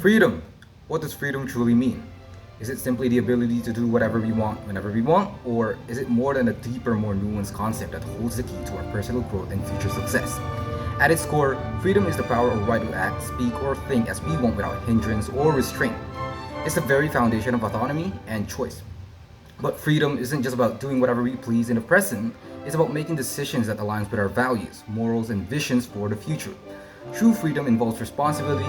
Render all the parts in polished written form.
Freedom. What does freedom truly mean? Is it simply the ability to do whatever we want whenever we want, or is it more than a deeper, more nuanced concept that holds the key to our personal growth and future success? At its core, freedom is the power or right to act, speak, or think as we want without hindrance or restraint. It's the very foundation of autonomy and choice. But freedom isn't just about doing whatever we please in the present, it's about making decisions that align with our values, morals, and visions for the future. True freedom involves responsibility,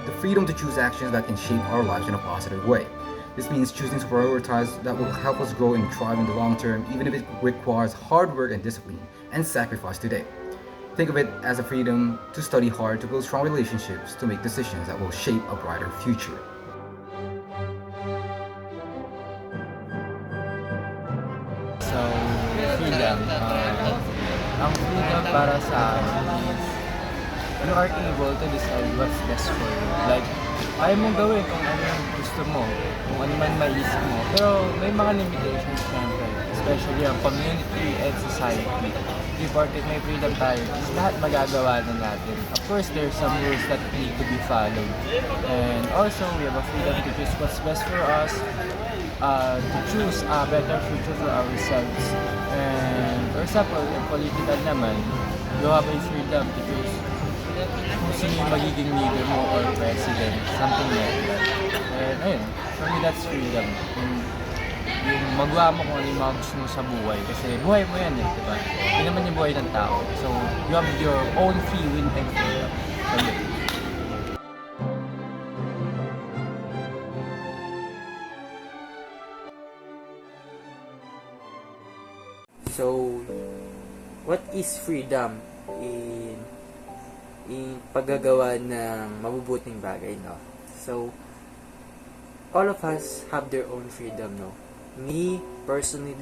the freedom to choose actions that can shape our lives in a positive way. This means choosing to prioritize that will help us grow and thrive in the long term, even if it requires hard work and discipline and sacrifice today. Think of it as a freedom to study hard, to build strong relationships, to make decisions that will shape a brighter future. So, freedom. Ang freedom para sa akin is you are able to decide what's best for you. Like, kaya mong gawin kung ano yung gusto mo, kung ano man maisip mo. Pero may mga limitations syempre, especially ang community and society. If porket may freedom tayo, is lahat magagawa na natin. Of course, there's some rules that need to be followed. And also, we have a freedom to choose what's best for us, to choose a better future for ourselves. And for example, in political naman, you have a freedom to choose kung sino yung magiging leader mo or president, something like that. And ayun, for me that's freedom. Yung magawa mo kung ano yung mga gusto mo sa buhay. Kasi buhay mo yan eh, diba? Hindi naman yung buhay ng tao. So, you have your own free will and freedom. So, yun. So, what is freedom in paggagawa ng mabubuting bagay, no? So, all of us have their own freedom, no? Me, personally,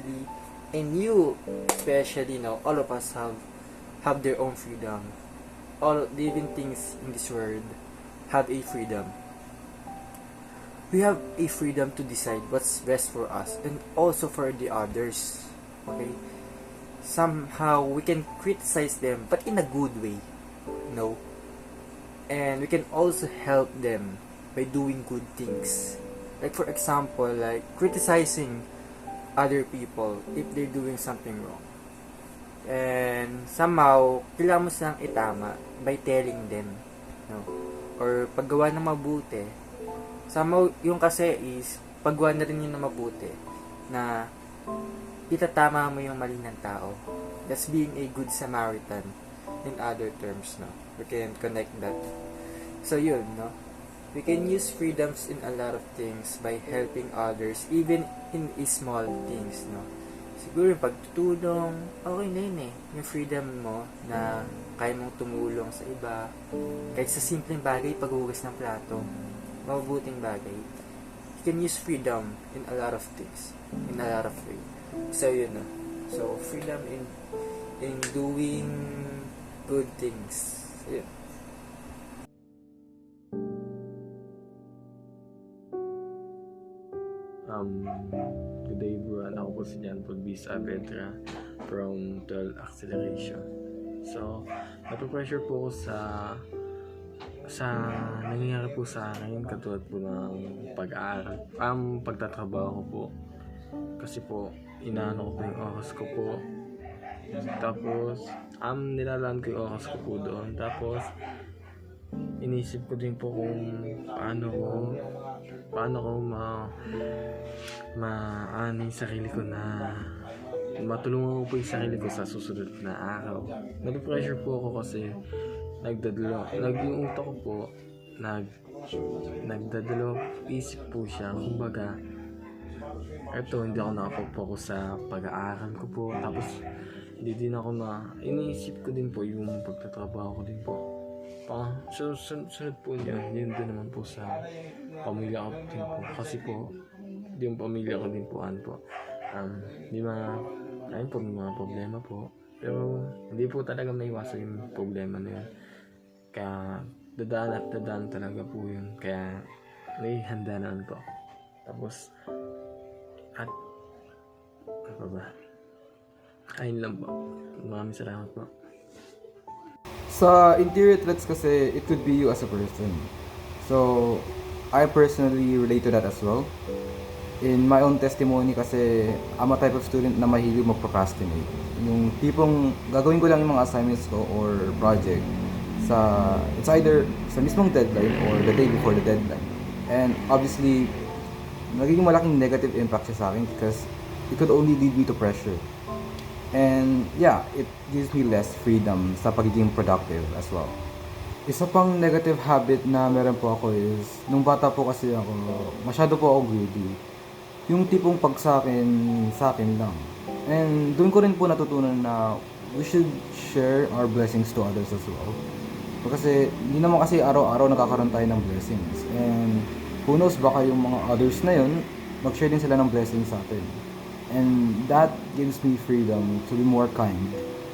and you, especially, no? All of us have their own freedom. All living things in this world have a freedom. We have a freedom to decide what's best for us and also for the others. Okay? Somehow we can criticize them, but in a good way, no? And we can also help them by doing good things. Like for example, like criticizing other people if they're doing something wrong. And somehow, kailangan mo silang itama by telling them, no? Or paggawa ng mabuti. Somehow, yung kasi is, paggawa na rin yun ng mabuti na itatama mo yung mali ng tao. That's being a good Samaritan in other terms, no? We can connect that. So yun, no? We can use freedoms in a lot of things by helping others, even in small things, no? Siguro yung pagtutulong, okay na yun eh. Yung freedom mo na kaya mong tumulong sa iba. Kahit sa simpleng bagay, paghugas ng plato, mabubuting bagay. You can use freedom in a lot of things, in a lot of ways. So yun, no? So freedom in doing good things. So, yun. Good day everyone, ako po si Jan Pulbis Avedra from 12 Acceleration. So, nape-pressure po ako sa nangyayari po sa akin katulad po ng pag-aaral, pagtatrabaho ko po. Kasi po, inaano ko po yung oras ko po. Tapos, nilalaan ko yung oras ko po doon. Tapos, inisip ko din po kung paano ko maano yung sarili ko na matulungan ko po yung sarili ko sa susunod na araw. Nag-pressure po ako kasi yung utak ko po nagdadalo isip po siya. Kumbaga, hindi ako nakapag-focus sa pag-aaral ko po. Tapos, hindi din ako iniisip ko din po yung pagtatrabaho ko din po. Sunod po yun din naman po sa pamilya ko din po. Kasi po, yung pamilya ko din po, may mga problema po. Pero, hindi po talaga maiwasan yung problema na yun. Kaya, dadaan talaga po yun. Kaya, may handa naman po. Tapos, at, ano ba? Ayun lang po. Maraming salamat po. Sa interior threats kasi, it could be you as a person. So, I personally relate to that as well. In my own testimony kasi, I'm a type of student na mahilig mag-procrastinate. Yung tipong gagawin ko lang yung mga assignments ko or project it's either sa mismong deadline or the day before the deadline. And obviously, nagiging malaking negative impact siya sa akin because it could only lead me to pressure. And yeah, it gives me less freedom sa pagiging productive as well. Isa pang negative habit na meron po ako is, nung bata po kasi ako, masyado po ako greedy. Yung tipong pag sa akin lang. And doon ko rin po natutunan na we should share our blessings to others as well. Kasi hindi naman kasi araw-araw nakakaroon tayo ng blessings. And who knows, baka yung mga others na yun, mag-share din sila ng blessings sa atin. And that gives me freedom to be more kind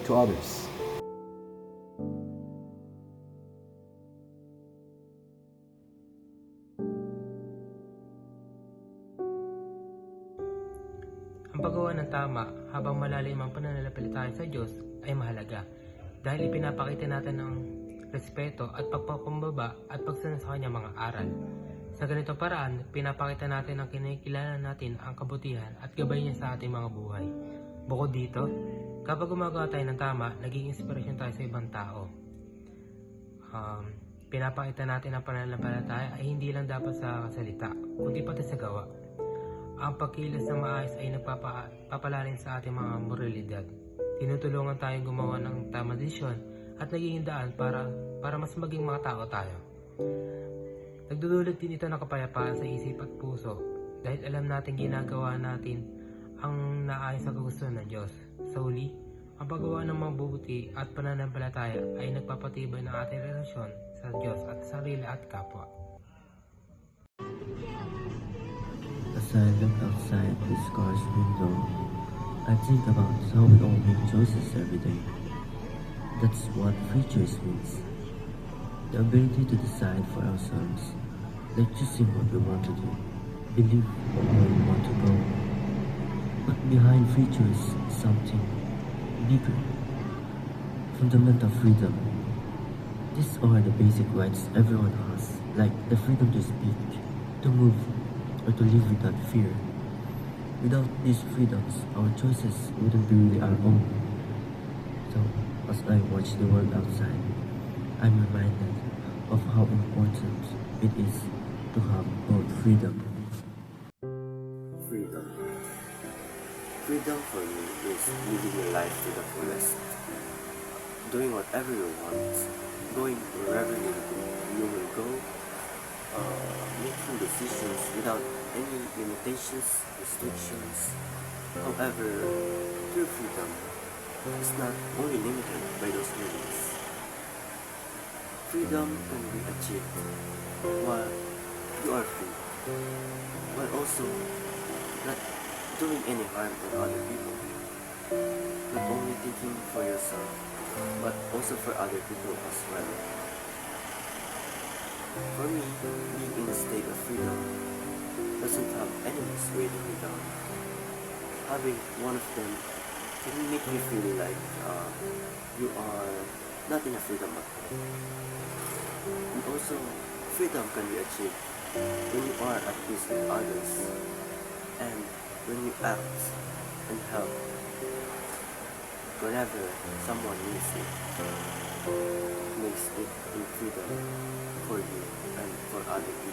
to others. Ang paggawa ng tama habang malalim ang pananampalataya sa Diyos ay mahalaga dahil ipinapakita natin ng respeto at pagpakumbaba at pagsunod sa kanyang mga aral. Sa ganitong paraan, pinapakita natin ang kinikilala natin ang kabutihan at gabay niya sa ating mga buhay. Bukod dito, kapag gumagawa tayo ng tama, naging inspirasyon tayo sa ibang tao. Pinapakita natin ang pananampalataya ay hindi lang dapat sa salita, kundi pati sa gawa. Ang pagkilos ng maayos ay nagpapalalim sa ating mga moralidad. Tinutulungan tayong gumawa ng tamang desisyon at nagiging daan para mas maging mga tao tayo. Nagdudulot din ito ng kapayapaan sa isip at puso dahil alam natin ginagawa natin ang naayon sa kagustuhan ng Diyos. Sa huli, ang paggawa ng mabubuti at pananampalataya ay nagpapatibay ng ating relasyon sa Diyos at sarili at kapwa. As I look outside this car's window, I think about how we all make choices every day. That's what free choice means. The ability to decide for ourselves, like choosing what we want to do, believe where we want to go. But behind free choice is something bigger. Fundamental freedom. These are the basic rights everyone has, like the freedom to speak, to move, or to live without fear. Without these freedoms, our choices wouldn't be really our own. So, as I watch the world outside, I'm reminded of how important it is to have both freedom. Freedom. Freedom for me is living your life to the fullest. Doing whatever you want, going wherever you will go, making decisions without any limitations, restrictions. However, true freedom is not only limited by those limits. Freedom can be achieved while you are free, while also not doing any harm to other people. Not only thinking for yourself, but also for other people as well. For me, being in a state of freedom doesn't have enemies waiting me down. Having one of them can make you feel like you are not in a freedom at all. And also, freedom can be achieved when you are at peace with others and when you act and help whenever someone needs it. Makes it in freedom for you and for other people.